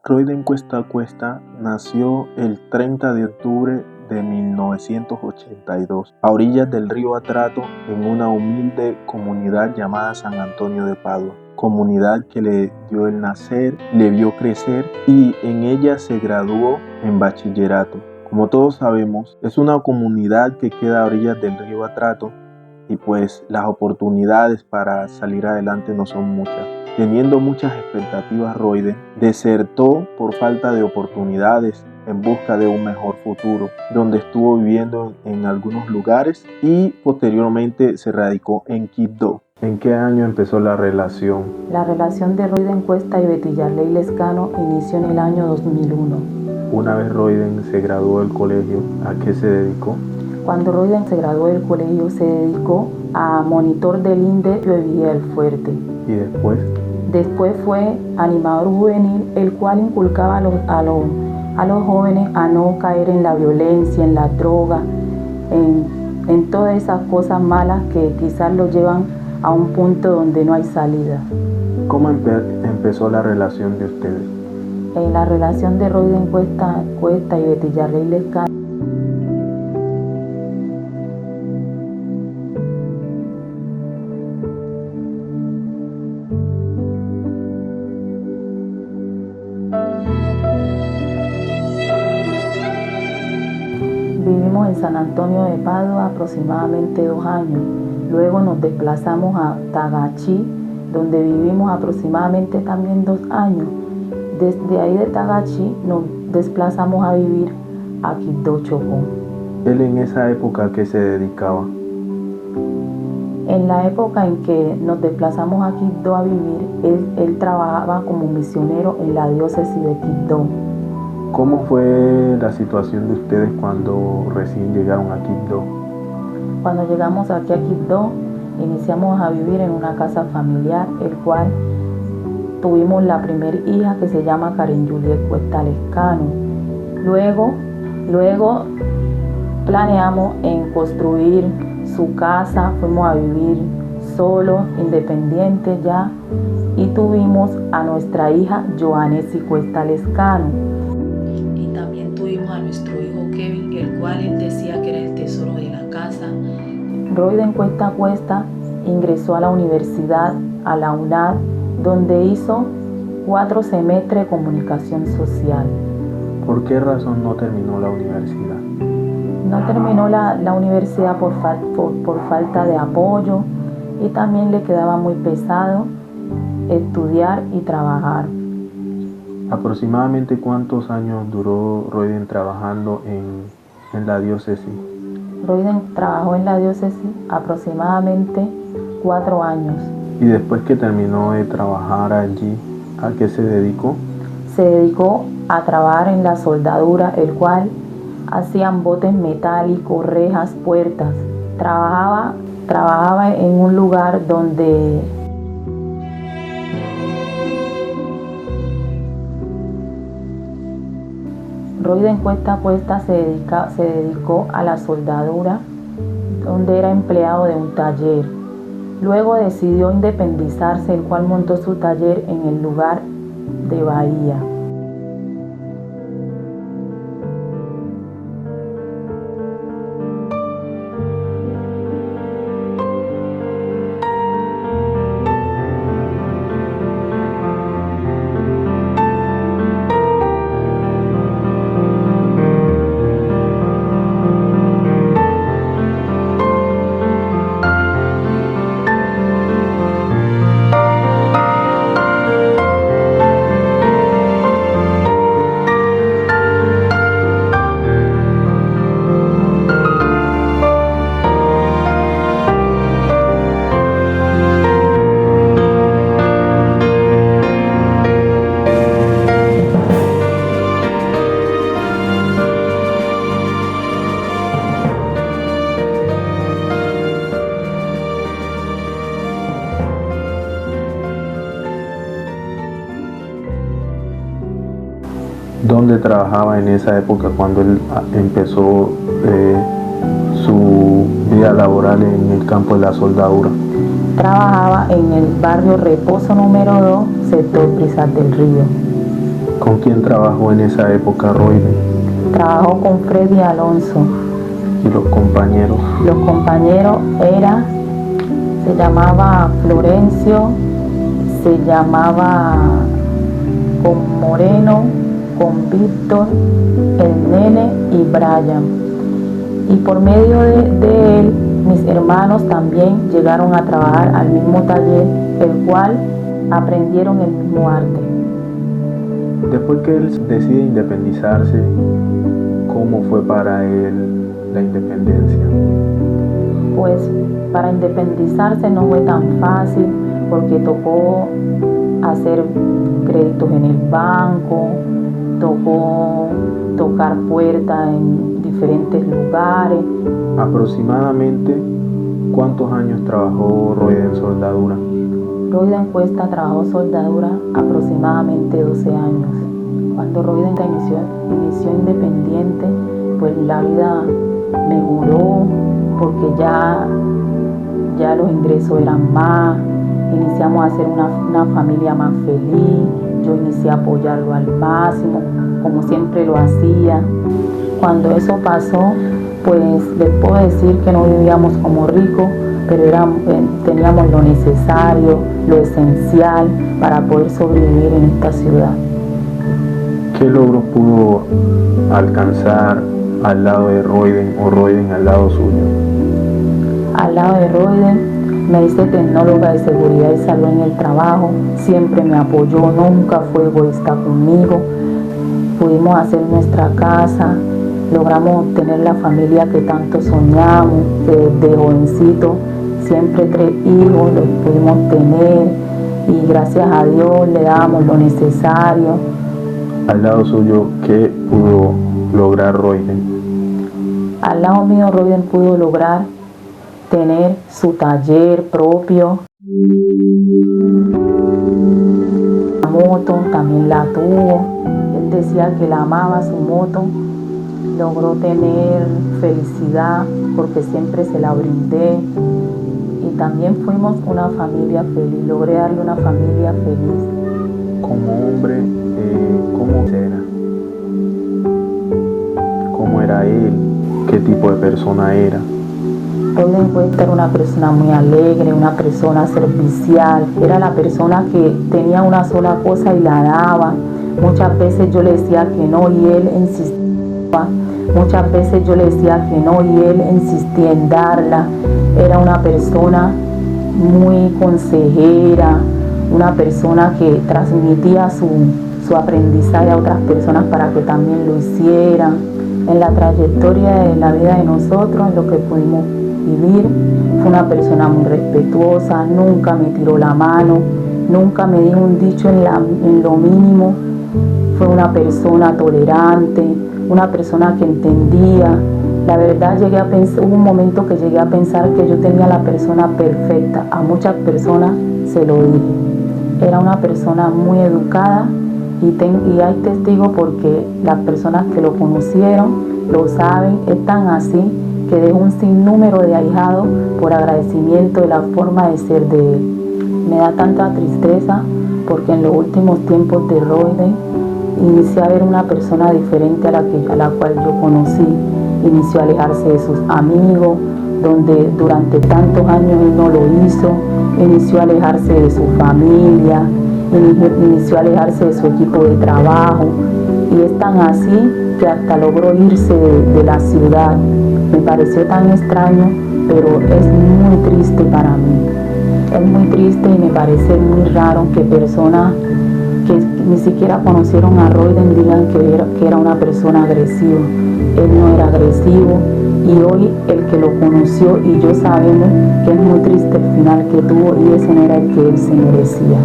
Royden Cuesta Cuesta nació el 30 de octubre de 1982, a orillas del río Atrato, en una humilde comunidad llamada San Antonio de Padua, comunidad que le dio el nacer, le vio crecer y en ella se graduó en bachillerato. Como todos sabemos, es una comunidad que queda a orillas del río Atrato y pues las oportunidades para salir adelante no son muchas. Teniendo muchas expectativas, Royden desertó por falta de oportunidades en busca de un mejor futuro, donde estuvo viviendo en algunos lugares y posteriormente se radicó en Quibdó. ¿En qué año empezó la relación? La relación de Royden Cuesta y Betty Yarley Lescano inició en el año 2001. Una vez Royden se graduó del colegio, ¿a qué se dedicó? Cuando Royden se graduó del colegio, se dedicó a monitor del INDE de Villa del Fuerte. ¿Y después? Después fue animador juvenil, el cual inculcaba a los jóvenes a no caer en la violencia, en la droga, en todas esas cosas malas que quizás los llevan a un punto donde no hay salida. ¿Cómo empezó la relación de ustedes? La relación de Royden Cuesta y Betty Yarley Lescano vivimos en San Antonio de Padua aproximadamente 2 años. Luego nos desplazamos a Tagachí, donde vivimos aproximadamente también 2 años. Desde ahí de Tagachí nos desplazamos a vivir a Quibdó, Chocó. ¿Él en esa época a qué se dedicaba? En la época en que nos desplazamos a Quibdó a vivir, él trabajaba como misionero en la diócesis de Quibdó. ¿Cómo fue la situación de ustedes cuando recién llegaron a Quibdó? Cuando llegamos aquí a Quibdó, iniciamos a vivir en una casa familiar, el cual tuvimos la primera hija que se llama Karen Juliet Cuesta Lescano. Luego planeamos en construir su casa, fuimos a vivir solos, independientes ya, y tuvimos a nuestra hija Joanesi Cuesta Lescano. A nuestro hijo Kevin, el cual él decía que era el tesoro de la casa. Royden Cuesta Cuesta ingresó a la universidad, a la UNAD, donde hizo 4 semestres de comunicación social. ¿Por qué razón no terminó la universidad? No terminó la universidad por falta de apoyo y también le quedaba muy pesado estudiar y trabajar. ¿Aproximadamente cuántos años duró Royden trabajando en la diócesis? Royden trabajó en la diócesis aproximadamente 4 años. ¿Y después que terminó de trabajar allí, a qué se dedicó? Se dedicó a trabajar en la soldadura, el cual hacían botes metálicos, rejas, puertas. Trabajaba en un lugar donde Royden Cuesta Cuesta se dedicó a la soldadura, donde era empleado de un taller. Luego decidió independizarse, el cual montó su taller en el lugar de Bahía. ¿Dónde trabajaba en esa época cuando él empezó su vida laboral en el campo de la soldadura? Trabajaba en el barrio Reposo número 2, sector Brisas del Río. ¿Con quién trabajó en esa época Roiden? Trabajó con Freddy Alonso. ¿Y los compañeros? Los compañeros se llamaba Florencio, se llamaba con Moreno, con Víctor, el Nene y Brian. Y por medio de él, mis hermanos también llegaron a trabajar al mismo taller, el cual aprendieron el mismo arte. Después que él decide independizarse, ¿cómo fue para él la independencia? Pues para independizarse no fue tan fácil porque tocó hacer créditos en el banco, tocó tocar puertas en diferentes lugares. Aproximadamente, ¿cuántos años trabajó Roiden en soldadura? Roiden Cuesta trabajó soldadura aproximadamente 12 años. Cuando Roiden inició independiente, pues la vida mejoró porque ya los ingresos eran más, iniciamos a hacer una familia más feliz, yo inicié a apoyarlo al máximo, como siempre lo hacía. Cuando eso pasó, pues les puedo decir que no vivíamos como ricos, pero teníamos lo necesario, lo esencial para poder sobrevivir en esta ciudad. ¿Qué logros pudo alcanzar al lado de Roiden o Roiden al lado suyo? Al lado de Roiden me hice tecnóloga de seguridad y salud en el trabajo, siempre me apoyó, nunca fue egoísta conmigo. Pudimos hacer nuestra casa, logramos tener la familia que tanto soñamos, desde jovencito, siempre 3 hijos los pudimos tener y gracias a Dios le dábamos lo necesario. Al lado suyo, ¿qué pudo lograr Roiden? Al lado mío, Roiden pudo lograr tener su taller propio. La moto también la tuvo. Él decía que la amaba su moto. Logró tener felicidad porque siempre se la brindé. Y también fuimos una familia feliz. Logré darle una familia feliz. Como hombre, ¿cómo era? ¿Cómo era él? ¿Qué tipo de persona era? Roiden Cuesta era una persona muy alegre, una persona servicial. Era la persona que tenía una sola cosa y la daba. Muchas veces yo le decía que no y él insistía. Muchas veces yo le decía que no y él insistía en darla. Era una persona muy consejera, una persona que transmitía su aprendizaje a otras personas para que también lo hicieran. En la trayectoria de la vida de nosotros, en lo que pudimos vivir, fue una persona muy respetuosa, nunca me tiró la mano, nunca me dijo un dicho en lo mínimo. Fue una persona tolerante, una persona que entendía. La verdad hubo un momento que llegué a pensar que yo tenía la persona perfecta. A muchas personas se lo dije. Era una persona muy educada y hay testigos porque las personas que lo conocieron lo saben, es tan así que dejó un sinnúmero de ahijados por agradecimiento de la forma de ser de él. Me da tanta tristeza porque en los últimos tiempos de Roiden inicié a ver una persona diferente a la cual yo conocí. Inició a alejarse de sus amigos, donde durante tantos años él no lo hizo. Inició a alejarse de su familia, inició a alejarse de su equipo de trabajo. Y es tan así que hasta logró irse de la ciudad. Me pareció tan extraño, pero es muy triste para mí. Es muy triste y me parece muy raro que personas que ni siquiera conocieron a Roiden digan que era una persona agresiva. Él no era agresivo y hoy el que lo conoció y yo sabemos que es muy triste el final que tuvo y ese no era el que él se merecía.